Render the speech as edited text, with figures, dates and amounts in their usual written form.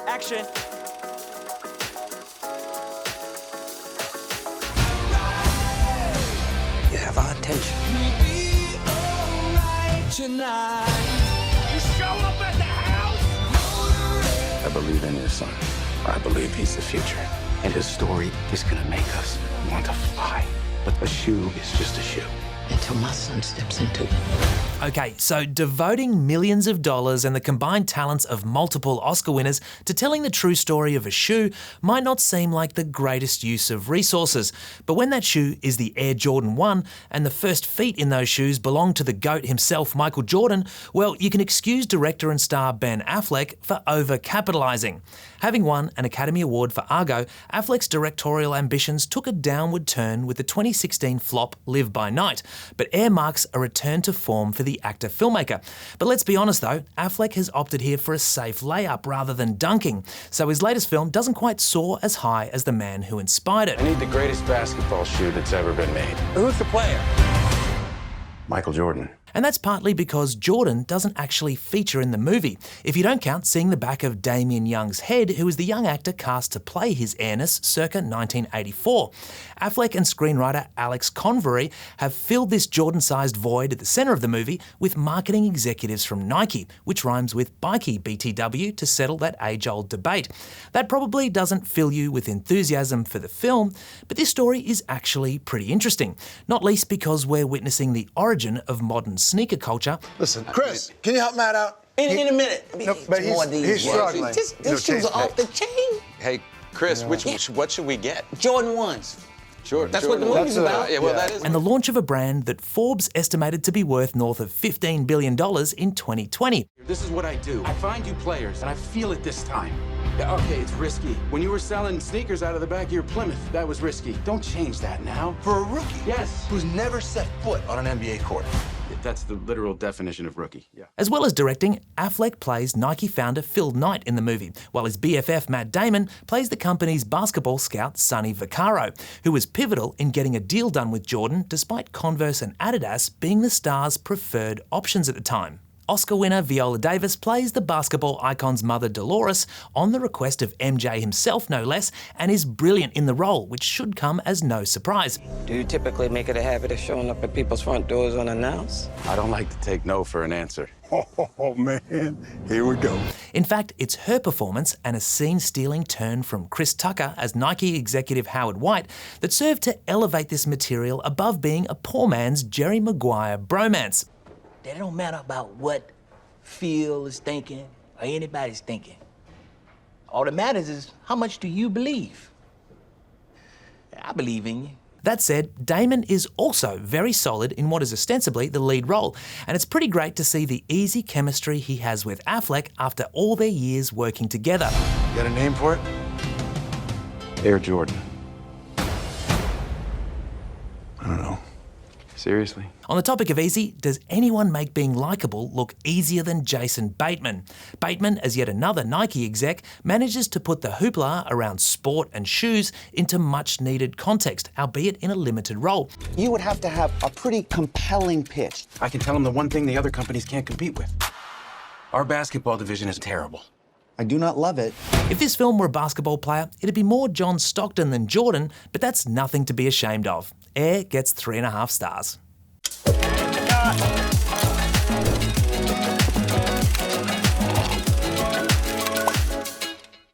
Action. You have our attention. You show up at the house? I believe in your son. I believe he's the future. And his story is gonna make us want to fly. But a shoe is just a shoe. Until my son steps into it. Okay, so devoting millions of dollars and the combined talents of multiple Oscar winners to telling the true story of a shoe might not seem like the greatest use of resources. But when that shoe is the Air Jordan 1 and the first feet in those shoes belong to the GOAT himself, Michael Jordan, well, you can excuse director and star Ben Affleck for over-capitalising. Having won an Academy Award for Argo, Affleck's directorial ambitions took a downward turn with the 2016 flop Live by Night, but Air marks a return to form for the actor-filmmaker. But let's be honest though, Affleck has opted here for a safe layup rather than dunking, so his latest film doesn't quite soar as high as the man who inspired it. I need the greatest basketball shoe that's ever been made. Who's the player? Michael Jordan. And that's partly because Jordan doesn't actually feature in the movie, if you don't count seeing the back of Damien Young's head, who is the young actor cast to play his airness circa 1984. Affleck and screenwriter Alex Convery have filled this Jordan-sized void at the centre of the movie with marketing executives from Nike, which rhymes with Bikey BTW to settle that age-old debate. That probably doesn't fill you with enthusiasm for the film, but this story is actually pretty interesting, not least because we're witnessing the origin of modern sneaker culture. Listen, Chris, can you help Matt out? In a minute. No, but he's struggling. These shoes are off the chain. Hey, Chris, what should we get? Jordan 1s. Jordan. That's what the movie's about. Yeah, well, that is. And the launch of a brand that Forbes estimated to be worth north of $15 billion in 2020. This is what I do. I find you players, and I feel it this time. Yeah, okay, it's risky. When you were selling sneakers out of the back of your Plymouth, that was risky. Don't change that now. For a rookie Yes. who's never set foot on an NBA court. That's the literal definition of rookie, yeah. As well as directing, Affleck plays Nike founder Phil Knight in the movie, while his BFF Matt Damon plays the company's basketball scout Sonny Vaccaro, who was pivotal in getting a deal done with Jordan despite Converse and Adidas being the star's preferred options at the time. Oscar winner Viola Davis plays the basketball icon's mother Dolores on the request of MJ himself, no less, and is brilliant in the role, which should come as no surprise. Do you typically make it a habit of showing up at people's front doors unannounced? I don't like to take no for an answer. Oh, man, here we go. In fact, it's her performance and a scene-stealing turn from Chris Tucker as Nike executive Howard White that served to elevate this material above being a poor man's Jerry Maguire bromance. It don't matter about what Phil is thinking or anybody's thinking. All that matters is how much do you believe? I believe in you. That said, Damon is also very solid in what is ostensibly the lead role, and it's pretty great to see the easy chemistry he has with Affleck after all their years working together. You got a name for it? Air Jordan. I don't know. Seriously? On the topic of easy, does anyone make being likeable look easier than Jason Bateman? Bateman, as yet another Nike exec, manages to put the hoopla around sport and shoes into much-needed context, albeit in a limited role. You would have to have a pretty compelling pitch. I can tell them the one thing the other companies can't compete with. Our basketball division is terrible. I do not love it. If this film were a basketball player, it'd be more John Stockton than Jordan, but that's nothing to be ashamed of. Air gets 3.5 stars.